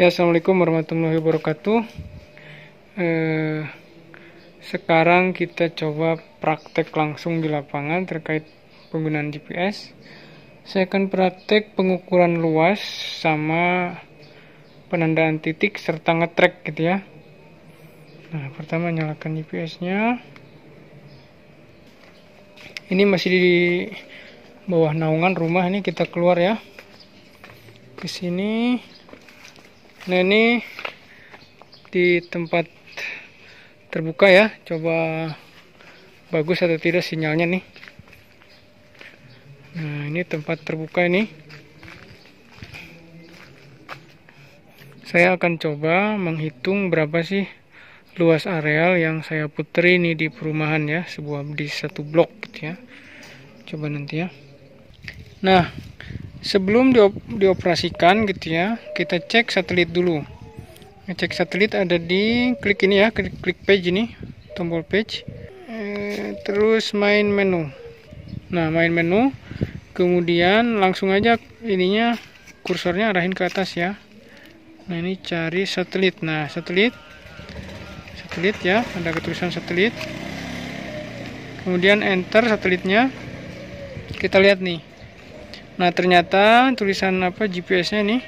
Ya, assalamualaikum warahmatullahi wabarakatuh. Sekarang kita coba praktek langsung di lapangan terkait penggunaan GPS. Saya akan praktek pengukuran luas sama penandaan titik serta nge-track gitu ya. Nah, pertama nyalakan GPS-nya. Ini masih di bawah naungan rumah, ini kita keluar ya. Ke sini. Nah, ini di tempat terbuka ya, coba bagus atau tidak sinyalnya nih. Nah, ini tempat terbuka ini. Saya akan coba menghitung berapa sih luas areal yang saya puteri ini di perumahan ya, di satu blok gitu ya. Coba nanti ya. Nah, sebelum dioperasikan gitu ya, kita cek satelit dulu. Ngecek satelit ada di klik ini ya, klik page ini, tombol page. Terus main menu. Nah, main menu. Kemudian langsung aja ininya kursornya arahin ke atas ya. Nah, ini cari satelit. Nah, satelit ya, ada ketulisan satelit. Kemudian enter satelitnya. Kita lihat nih. Nah, ternyata tulisan GPS-nya ini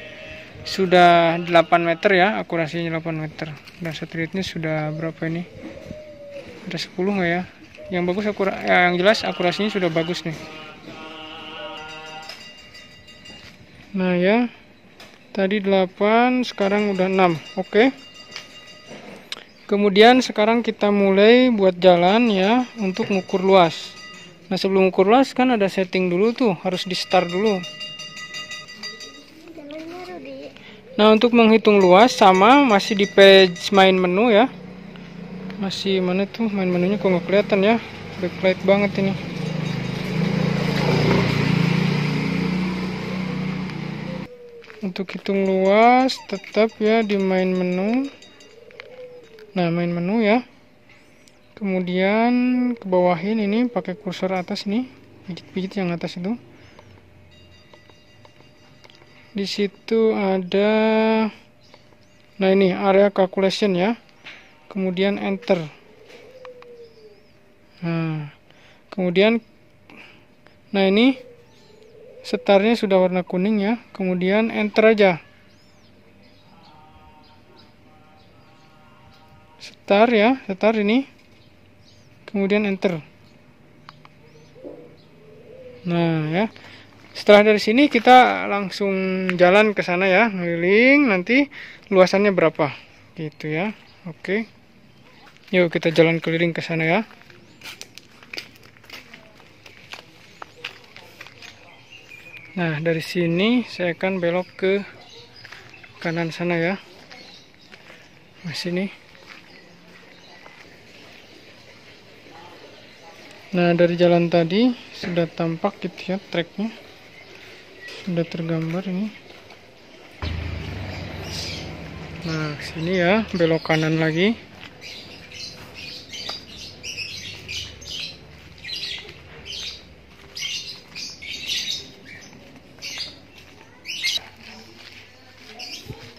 sudah 8 meter ya, akurasinya 8 meter. Dan satelitnya sudah berapa ini? Ada 10 nggak ya? Yang bagus yang jelas akurasinya sudah bagus nih. Nah ya, tadi 8, sekarang udah 6. Oke. Kemudian sekarang kita mulai buat jalan ya untuk mengukur luas. Nah, sebelum mengukur luas kan ada setting dulu tuh, harus di start dulu. Nah, untuk menghitung luas sama masih di page main menu ya. Masih mana tuh main menunya, kok nggak kelihatan ya, backlight banget ini. Untuk hitung luas tetap ya di main menu. Nah, main menu ya. Kemudian ke bawahin ini pakai kursor atas nih, pijit-pijit yang atas itu. Di situ ada, nah ini area calculation ya. Kemudian enter. Nah, kemudian, nah ini startnya sudah warna kuning ya. Kemudian enter aja. Start ya, start ini. Kemudian enter. Nah ya, setelah dari sini kita langsung jalan ke sana ya, ngeliling, nanti luasannya berapa gitu ya. Oke, yuk kita jalan keliling ke sana ya. Nah, dari sini saya akan belok ke kanan sana ya. Nah, sini. Nah, dari jalan tadi sudah tampak gitu ya, tracknya sudah tergambar ini. Nah, sini ya, belok kanan lagi.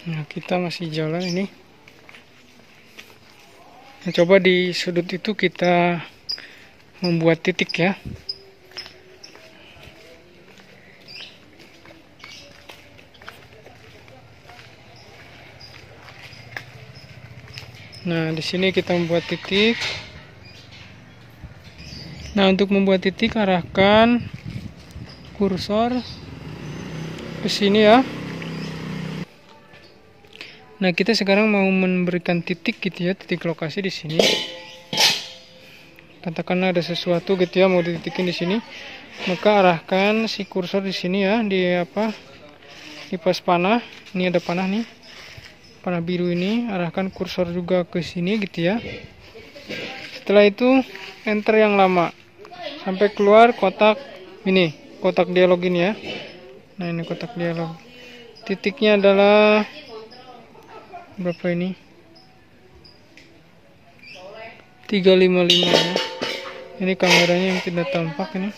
Nah, kita masih jalan ini. Nah, coba di sudut itu kita membuat titik ya. Nah, di sini kita membuat titik. Nah, untuk membuat titik arahkan kursor ke sini ya. Nah, kita sekarang mau memberikan titik gitu ya, titik lokasi di sini. Katakanlah ada sesuatu gitu ya, mau dititikin di sini, maka arahkan si kursor di sini ya, di pas panah. Ini ada panah nih, panah biru ini, arahkan kursor juga ke sini gitu ya. Setelah itu enter yang lama sampai keluar kotak ini, kotak dialog ini ya. Nah, ini kotak dialog. Titiknya adalah berapa ini? 355 ya. Ini kameranya yang tidak tampak ini.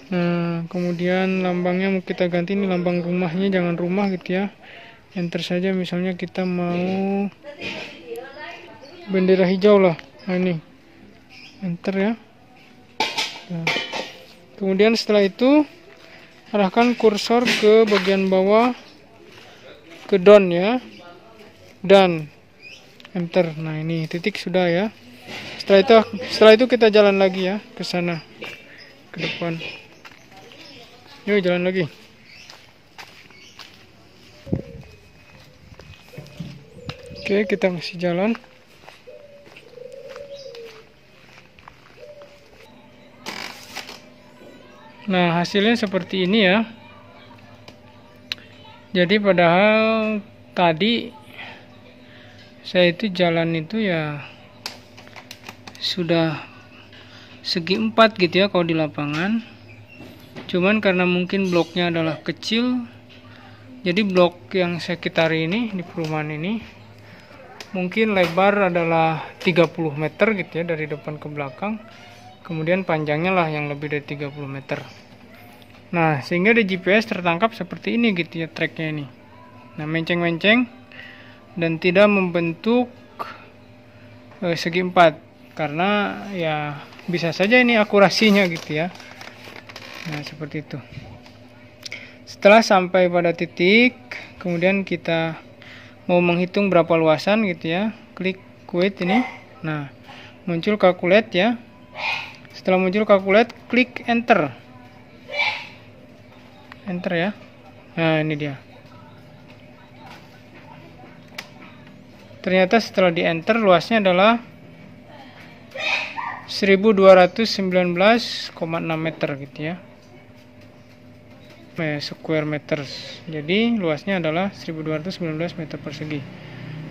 Nah, kemudian lambangnya mau kita ganti, ini lambang rumahnya, jangan rumah gitu ya. Enter saja, misalnya kita mau bendera hijau lah. Nah, ini enter ya. Nah, kemudian setelah itu arahkan kursor ke bagian bawah ke down ya, dan enter. Nah, ini titik sudah ya. Setelah itu kita jalan lagi ya ke sana, ke depan. Yuk jalan lagi. Oke, kita masih jalan. Nah, hasilnya seperti ini ya. Jadi padahal tadi saya itu jalan itu ya sudah segi 4 gitu ya kalau di lapangan. Cuman karena mungkin bloknya adalah kecil, jadi blok yang sekitar ini di perumahan ini mungkin lebar adalah 30 meter gitu ya dari depan ke belakang. Kemudian panjangnya lah yang lebih dari 30 meter. Nah, sehingga di GPS tertangkap seperti ini gitu ya tracknya ini. Nah, menceng-menceng dan tidak membentuk segi 4, karena ya bisa saja ini akurasinya gitu ya. Nah, seperti itu. Setelah sampai pada titik, kemudian kita mau menghitung berapa luasan gitu ya, klik quit ini. Nah, muncul calculate ya. Setelah muncul calculate, klik enter. Enter ya. Nah, ini dia. Ternyata setelah di enter, luasnya adalah 1219,6 meter gitu ya. Square meters. Jadi luasnya adalah 1219 meter persegi.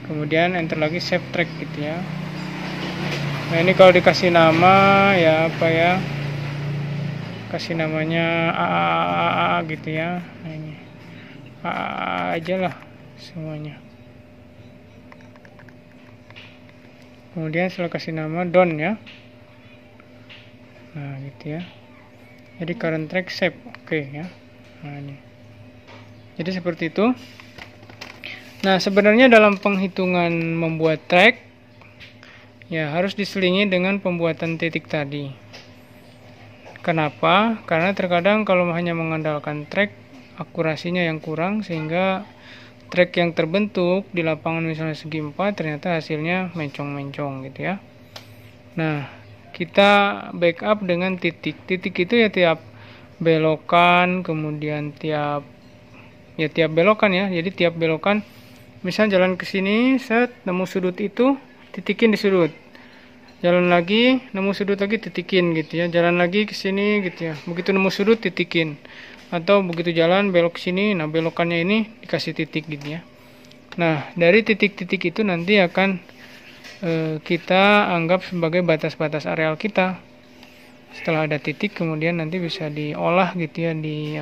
Kemudian enter lagi, save track gitu ya. Nah, ini kalau dikasih nama ya apa ya, kasih namanya A gitu ya. Nah, ini A aja lah semuanya. Kemudian setelah kasih nama down ya. Nah, gitu ya. Jadi current track save, oke ya. Nah, ini. Jadi seperti itu. Nah, sebenarnya dalam penghitungan membuat track ya harus diselingi dengan pembuatan titik tadi. Kenapa? Karena terkadang kalau hanya mengandalkan track, akurasinya yang kurang, sehingga track yang terbentuk di lapangan misalnya segi 4 ternyata hasilnya mencong-mencong gitu ya. Nah, kita backup dengan titik. Titik itu ya tiap belokan, kemudian tiap belokan ya. Jadi tiap belokan, misal jalan ke sini, set nemu sudut itu, titikin di sudut. Jalan lagi, nemu sudut lagi, titikin gitu ya. Jalan lagi ke sini gitu ya. Begitu nemu sudut, titikin. Atau begitu jalan belok ke sini, nah belokannya ini dikasih titik gitu ya. Nah, dari titik-titik itu nanti akan kita anggap sebagai batas-batas areal kita. Setelah ada titik, kemudian nanti bisa diolah gitu ya di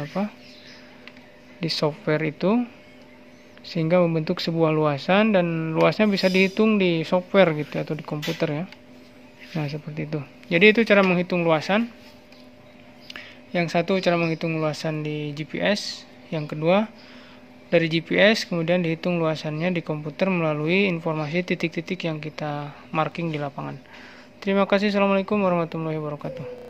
software itu, sehingga membentuk sebuah luasan, dan luasnya bisa dihitung di software gitu atau di komputer ya. Nah, seperti itu. Jadi itu cara menghitung luasan. Yang satu cara menghitung luasan di GPS, yang kedua dari GPS kemudian dihitung luasannya di komputer melalui informasi titik-titik yang kita marking di lapangan. Terima kasih. Assalamualaikum warahmatullahi wabarakatuh.